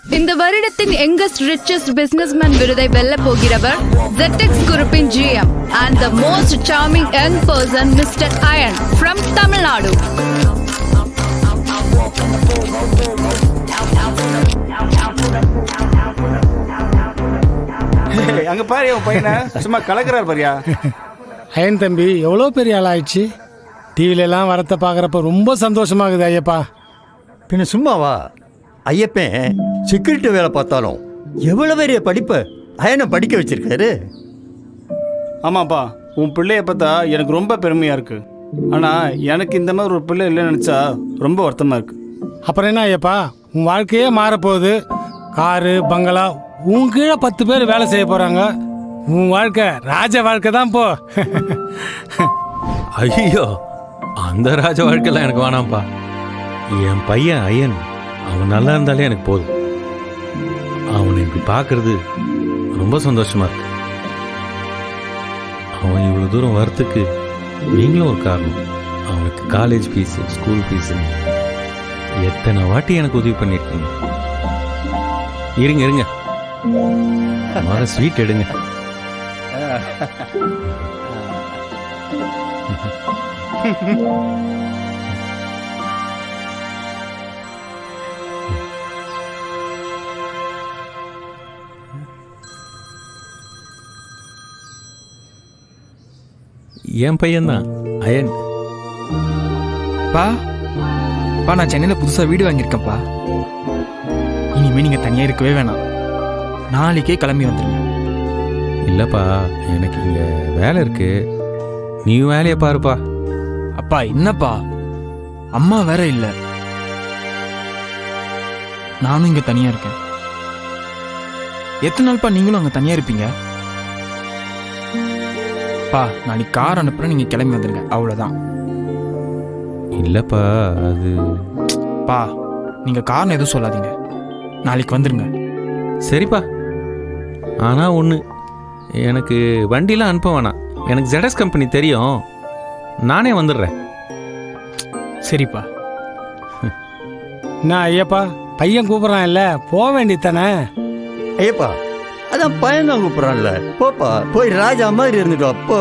இந்த வருடத்தின் youngest richest businessman விருதை வெல்ல போகிறவர் ZX குரூப்பின் GM and the most charming young person Mr. Ayan from Tamil Nadu. அங்க பாரு உன் பையனை சும்மா கலக்கிறார் பாரியா. அயன் தம்பி எவ்வளோ பெரிய ஆள் ஆயிடுச்சு. டிவிலெல்லாம் வரத்தை பார்க்குறப்ப ரொம்ப சந்தோஷமாகுது ஐயப்பா. பின்ன சும்மாவா? ஐயப்பன் செக்யூரிட்டி வேலை பார்த்தாலும் எவ்வளோ பெரிய படிப்பை அயனை படிக்க வச்சிருக்காரு. ஆமாப்பா, உன் பிள்ளைய பார்த்தா எனக்கு ரொம்ப பெருமையா இருக்கு. ஆனா எனக்கு இந்த மாதிரி ஒரு பிள்ளை இல்லைன்னு நினைச்சா ரொம்ப வருத்தமா இருக்கு. அப்புறம் என்ன ஐயப்பா, உன் வாழ்க்கையே மாறப்போகுது. காரு பங்களா, உன் கீழே 10 பேர் வேலை செய்ய போகிறாங்க. உன் வாழ்க்கை ராஜ வாழ்க்கை தான் போ. ஐயோ, அந்த ராஜ வாழ்க்கைலாம் எனக்கு வேணாம்ப்பா. என் பையன் அயன், அவன் நல்லா இருந்தாலே எனக்கு போதும். அவனை இப்படி பார்க்கறது ரொம்ப சந்தோஷமா இருக்கு. அவன் இவ்வளோ தூரம் வரத்துக்கு நீங்களும் ஒரு காரணம். அவனுக்கு காலேஜ் ஃபீஸு, ஸ்கூல் ஃபீஸு எத்தனை வாட்டி எனக்கு உதவி பண்ணியிருக்கீங்க. இருங்க மர ஸ்வீட் எடுங்க. என் பையன்தான் அயன். பா, நான் சென்னையில் புதுசாக வீடு வாங்கியிருக்கேன்ப்பா. இனிமேல் நீங்கள் தனியாக இருக்கவே வேணாம், நாளைக்கே கிளம்பி வந்துடுங்க. இல்லைப்பா, எனக்கு இங்கே வேலை இருக்கு, நீ வேலையை பாருப்பா. அப்பா என்னப்பா, அம்மா வேற இல்லை, நானும் இங்கே தனியாக இருக்கேன். எத்தனை நாள்ப்பா நீங்களும் அங்கே தனியாக இருப்பீங்க? பா, நாளைக்கு கார் அனுப்புகிறேன், நீங்கள் கிளம்பி வந்துடுங்க, அவ்வளோதான். இல்லைப்பா, அது பா, நீங்கள் காரணம் எதுவும் சொல்லாதீங்க, நாளைக்கு வந்துடுங்க. சரிப்பா. ஆனால் ஒன்று, எனக்கு வண்டிலாம் அனுப்ப வேணாம். எனக்கு ZX கம்பெனி தெரியும், நானே வந்துடுறேன். சரிப்பா. நான் ஐயப்பா, பையன் கூப்பிட்றான் இல்லை, போக வேண்டியதானே. ஐயப்பா, அதான் பையன் தான் கூப்பிட்றான்ல, போப்பா, போய் ராஜா மாதிரி இருந்துட்டு அப்போ.